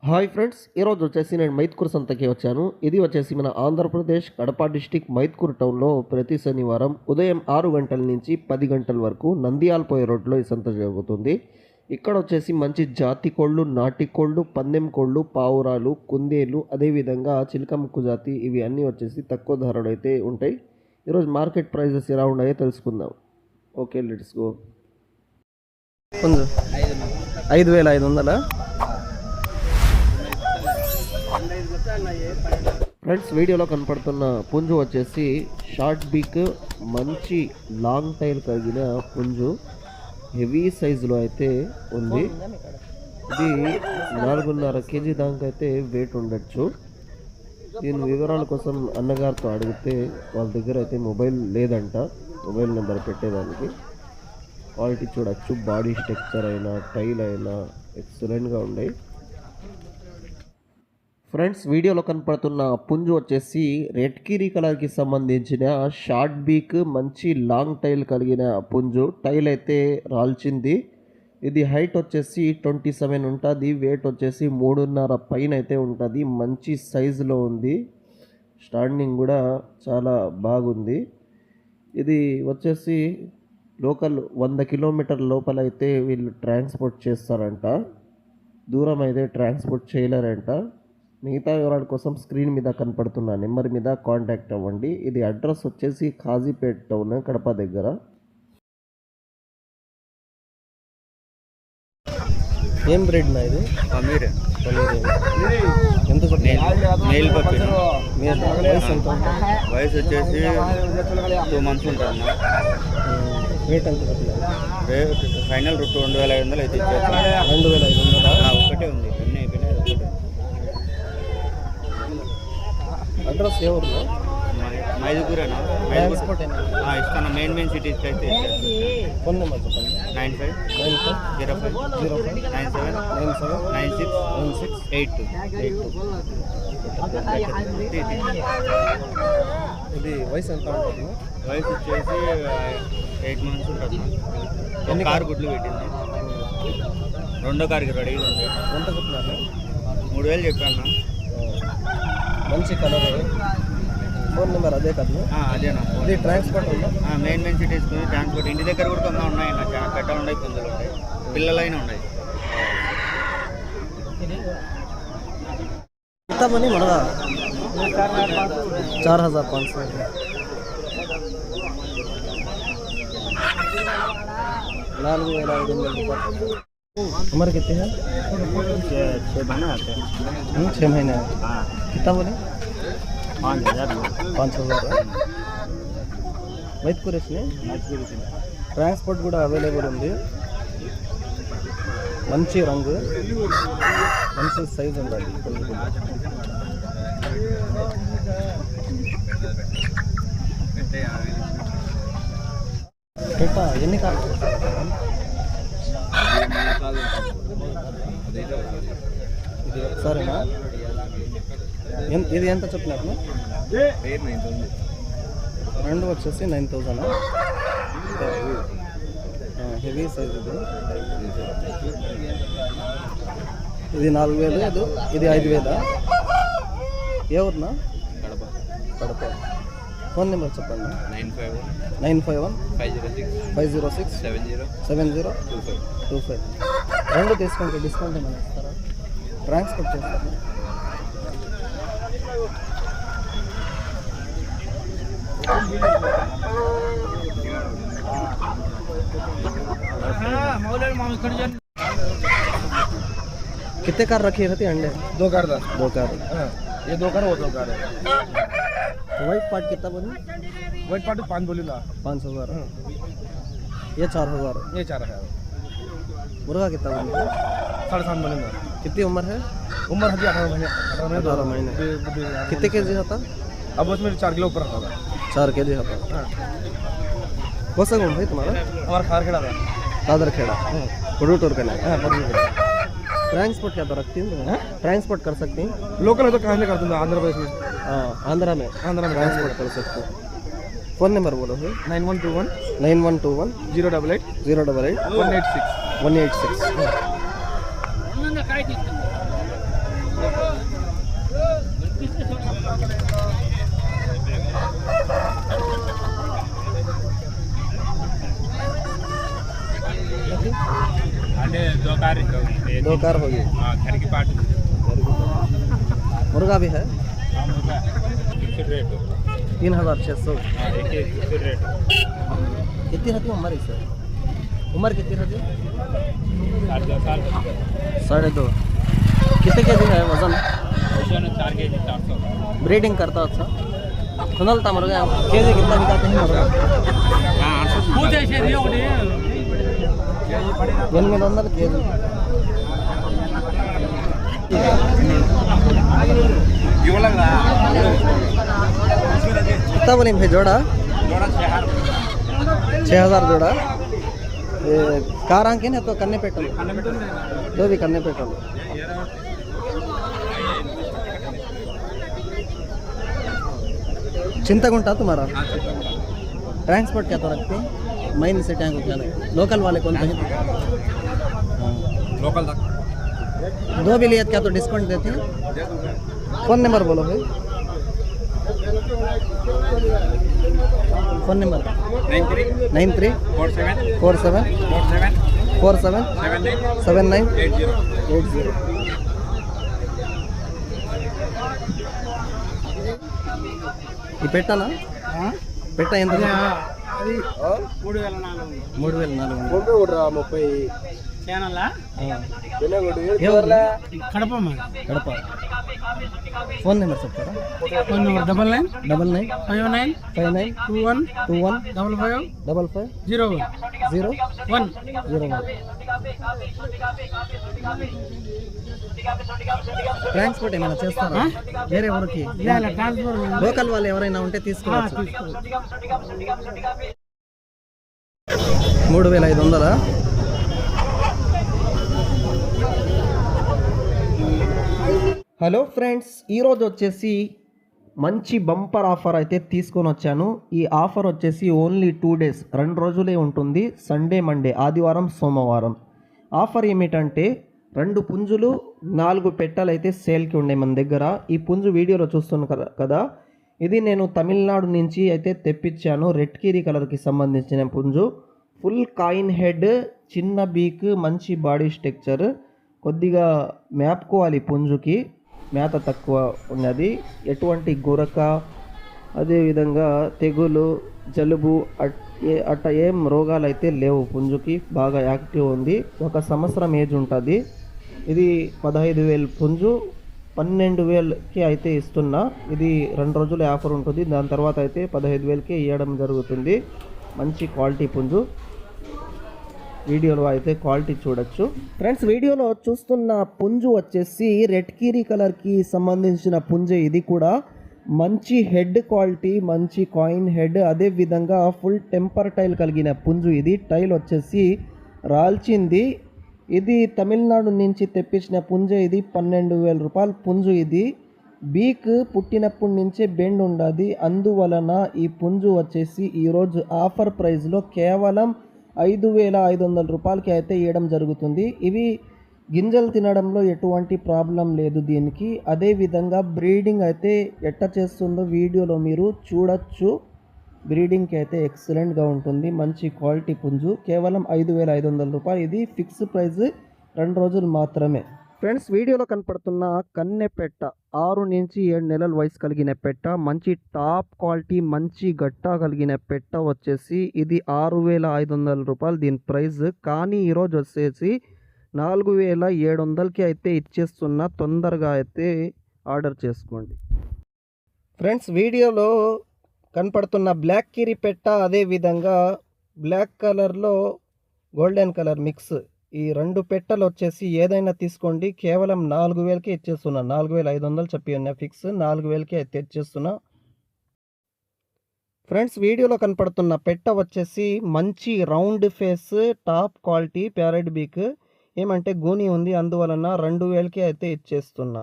Hi friends, ఈరోజు వచ్చేసి నేను మైత్కూర్ సంతకి వచ్చాను. ఇది వచ్చేసి మన ఆంధ్రప్రదేశ్ కడప డిస్టిక్ మైత్కూర్ టౌన్లో ప్రతి శనివారం ఉదయం 6 గంటల నుంచి 10 గంటల వరకు నంద్యాల పోయే రోడ్లో ఈ సంత జరుగుతుంది. ఇక్కడ వచ్చేసి మంచి జాతి కోళ్ళు, నాటి కోళ్ళు, పందెం కోళ్ళు, పావురాలు, కుందేలు, అదేవిధంగా చిలకముక్కు జాతి ఇవి అన్నీ వచ్చేసి తక్కువ ధరలు అయితే ఉంటాయి. ఈరోజు మార్కెట్ ప్రైజెస్ ఎలా ఉన్నాయో తెలుసుకుందాం. Okay, let's go. 5,500 ఫ్రెండ్స్, వీడియోలో కనపడుతున్న పుంజు వచ్చేసి షార్ట్ బీక్ మంచి లాంగ్ టైల్ కలిగిన పుంజు, హెవీ సైజులో అయితే ఉంది. ఇది 4.5 కేజీ దాకా అయితే వెయిట్ ఉండొచ్చు. దీని వివరాల కోసం అన్నగారితో అడిగితే వాళ్ళ దగ్గర అయితే మొబైల్ లేదంట, మొబైల్ నెంబర్ పెట్టేదానికి. క్వాలిటీ చూడొచ్చు, బాడీ స్ట్రక్చర్ అయినా టైల్ అయినా ఎక్సలెంట్గా ఉన్నాయి. ఫ్రెండ్స్, వీడియోలో కనపడుతున్న పుంజు వచ్చేసి రెడ్ కీరీ కలర్కి సంబంధించిన షార్ట్ బీక్ మంచి లాంగ్ టైల్ కలిగిన పుంజు. టైల్ అయితే రాల్చింది. ఇది హైట్ వచ్చేసి 27 ఉంటుంది, వెయిట్ వచ్చేసి 3.5 పైన అయితే ఉంటుంది. మంచి సైజులో ఉంది, స్టాండింగ్ కూడా చాలా బాగుంది. ఇది వచ్చేసి లోకల్ 100 కిలోమీటర్ లోపల అయితే వీళ్ళు ట్రాన్స్పోర్ట్ చేస్తారంట, దూరం అయితే ట్రాన్స్పోర్ట్ చేయలేరంట. మిగతా వివరాల కోసం స్క్రీన్ మీద కనపడుతున్న నెంబర్ మీద కాంటాక్ట్ అవ్వండి. ఇది అడ్రస్ వచ్చేసి కాజీపేట టౌన్, కడప దగ్గర. ఏం బ్రెడ్ నా ఇది? ఎంత వయసు వచ్చేసి 2 months ఉంటుంది. రేట్ ఎంత చెప్పలేదు? రేట్ ఫైనల్ 2,500 అయితే ఇచ్చేస్తాను. 2,500 ఒకటే ఉంది. అడ్రస్ ఎవరు? మైదుగురేనా? ఇస్తాను. మెయిన్ సిటీస్కి అయితే ఫోన్ నెంబర్ చెప్పండి. 950507979682. ఇది వయసు ఎంత ఉంటుంది? వయసు వచ్చేసి 8 months ఉంటుంది. ఎన్ని కారు గుడ్లు పెట్టింది, రెండో కారుకి రెడీగా ఉంది. ఎంత చెప్తున్నారు? 3,000 చెప్పాను. మంచి కలర్. ఫోన్ నెంబర్ అదే కదా? అదేనా? ఇది ట్రాన్స్పోర్ట్ ఉందా? మెయిన్ సిటీస్కి ట్రాన్స్పోర్ట్. ఇంటి దగ్గర కూడా కొంత ఉన్నాయి, పెట్టలు ఉన్నాయి, పుంజులు ఉన్నాయి, పిల్లలైనా ఉన్నాయి. कितना बनी मरदा? 4,500. उम्र कितनी है? 6 महीने आते हैं। 6 महीने। कितना बोले? 5,000। 5,000 మైత్కూర్ ట్రాన్స్పోర్ట్ కూడా అవైలబుల్ ఉంది. మంచి రంగు, మంచి సైజు ఉండాలి. ఎన్ని కాదు? సరేనా? ఇది ఎంత చెప్పినారు? రెండు వచ్చేసి 9,000. హెవీ సైజ్ ఇది. ఇది 4,000, ఇది 5,000. ఏ ఊరునా? కడప. ఫోన్ నెంబర్ చెప్పండి. 951-506-7025. రెండు తీసుకుంటే డిస్కౌంట్ ఏమైనా ఇస్తారా? ట్రాన్స్పోర్ట్ చేస్తారా? कितने कार रखी रहती अंडे? 2 कार था। 2 कार। ये 2 कार, वो 2 कार है। वाइट पार्ट कितना बोली? वाइट पार्ट 5 बोली ना। 5,000। ये 4,000। ये 4,000। मुर्गा कितना बोली? 7.5 बोली ना। कितनी उम्र है? उम्र है 18 महीने। 18 महीने। कितने केजी होता? अब उसमें 4 किलो ऊपर होगा। 4 केजी होता। कौन सा गाँव भाई तुम्हारा? हमारा खारखेड़ा था। खादरखेड़ा। पुडूटूर का नहीं? ट्रांसपोर्ट क्या तो रखती हैं? ट्रांसपोर्ट कर सकती हैं? लोकल है तो कहाँ से कर दूँगा, आंध्र प्रदेश में। आंध्रा में ट्रांसपोर्ट कर सकते हो। फ़ोन नंबर बोलो सर। 9121 088 186 186। 2 कार होगी। घर की पार्टी मुर्गा भी है फिक्स्ड रेट 3600। एक फिक्स्ड रेट कितनी रहती है उम्र इससे? उम्र कितनी रहती है? 2.5। कितने केजी है वजन? 4 kg 400 ब्रीडिंग करता अच्छा सुनलता मुर्गा केजी कितना बिकाते हैं मुर्गा? 800 केजी। कितना बोले भाई जोड़ा? 6000 जोड़ा। ये कार आंके ना तो कन्ने पेट्रोल दो भी कन्ने पेट्रोल। चिंतागुंटा तुम्हारा ट्रांसपोर्ट क्या तो रखते हैं? माइन से टैंक क्या लगे? लोकल वाले कौन से हैं? लोकल तक 2 भी लिया क्या तो डिस्काउंट देते हैं? फ़ोन नंबर बोलो भाई। Phone number 93 47 47 47 79 80। ఈ పెట్టనా పెట్ట ఎంత? 3400 కడప కడప। ఫోన్ నెంబర్ చెప్తారా? ఫోన్ నెంబర్ 99 99 59 21 21 55 55 01 01 ట్రాన్స్పోర్ట్ ఏమైనా చేస్తారా వేరే ఊరికి? ట్రాన్స్ఫర్ లోకల్ వాళ్ళు ఎవరైనా ఉంటే తీసుకోవచ్చు. 3500. హలో ఫ్రెండ్స్, ఈరోజు వచ్చేసి మంచి బంపర్ ఆఫర్ అయితే తీసుకొని వచ్చాను. ఈ ఆఫర్ వచ్చేసి ఓన్లీ 2 days 2 రోజులే ఉంటుంది. సండే మండే ఆదివారం సోమవారం. ఆఫర్ ఏమిటంటే 2 పుంజులు 4 పెట్టలు అయితే సేల్కి ఉండే మన దగ్గర. ఈ పుంజు వీడియోలో చూస్తున్న కదా ఇది నేను తమిళనాడు నుంచి అయితే తెప్పించాను. రెడ్ కీరీ కలర్కి సంబంధించిన పుంజు. ఫుల్ కాయిన్ హెడ్, చిన్న బీక్, మంచి బాడీ స్ట్రక్చర్. కొద్దిగా మేపుకోవాలి పుంజుకి, మేత తక్కువ ఉన్నది. ఎటువంటి గురక అదేవిధంగా తెగులు జలుబు అట్ట ఏం రోగాలు అయితే లేవు. పుంజుకి బాగా యాక్టివ్ ఉంది. 1 సంవత్సరం ఏజ్ ఉంటుంది. ఇది 15,000 పుంజు 12,000కి అయితే ఇస్తున్నా. ఇది 2 రోజుల ఆఫర్ ఉంటుంది. దాని తర్వాత అయితే 15,000కి ఇవ్వడం జరుగుతుంది. మంచి క్వాలిటీ పుంజు. వీడియోలో అయితే క్వాలిటీ చూడొచ్చు. ఫ్రెండ్స్, వీడియోలో చూస్తున్న పుంజు వచ్చేసి రెడ్ కీరీ కలర్కి సంబంధించిన పుంజే. ఇది కూడా మంచి హెడ్ క్వాలిటీ, మంచి కాయిన్ హెడ్, అదేవిధంగా ఫుల్ టెంపర్ టైల్ కలిగిన పుంజు. ఇది టైల్ వచ్చేసి రాల్చింది. ఇది తమిళనాడు నుంచి తెప్పించిన పుంజే. ఇది 12,000 రూపాయల పుంజు. ఇది బీక్ పుట్టినప్పటి నుంచే బెండ్ ఉండదు. అందువలన ఈ పుంజు వచ్చేసి ఈరోజు ఆఫర్ ప్రైస్లో కేవలం 5,500 రూపాయలకి అయితే ఇవ్వడం జరుగుతుంది. ఇవి గింజలు తినడంలో ఎటువంటి ప్రాబ్లం లేదు దీనికి. అదేవిధంగా బ్రీడింగ్ అయితే ఎట్ట చేస్తుందో వీడియోలో మీరు చూడొచ్చు. బ్రీడింగ్కి అయితే ఎక్సలెంట్గా ఉంటుంది. మంచి క్వాలిటీ పుంజు. కేవలం 5,500 రూపాయలు. ఇది ఫిక్స్ ప్రైస్, 2 రోజులు మాత్రమే. ఫ్రెండ్స్, వీడియోలో కనపడుతున్న కన్నె పెట్ట 6 నుంచి 7 నెలల వయసు కలిగిన పెట్ట. మంచి టాప్ క్వాలిటీ, మంచి గట్ట కలిగిన పెట్ట వచ్చేసి ఇది 6,500 రూపాయలు దీని ప్రైస్. కానీ ఈరోజు వచ్చేసి 4,700కి అయితే ఇచ్చేస్తున్నా. తొందరగా అయితే ఆర్డర్ చేసుకోండి. ఫ్రెండ్స్, వీడియోలో కనపడుతున్న బ్లాక్ కిరి పెట్ట, అదేవిధంగా బ్లాక్ కలర్లో గోల్డెన్ కలర్ మిక్స్, ఈ 2 పెట్టలు వచ్చేసి ఏదైనా తీసుకోండి. కేవలం 4,000కి ఇచ్చేస్తున్నా. 4,500 చెప్పి ఉన్నా ఫిక్స్. 4,000కి అయితే ఇచ్చేస్తున్నా. ఫ్రెండ్స్, వీడియోలో కనపడుతున్న పెట్ట వచ్చేసి మంచి round face, top quality parrot beak. ఏమంటే గూని ఉంది. అందువలన 2,000కి అయితే ఇచ్చేస్తున్నా.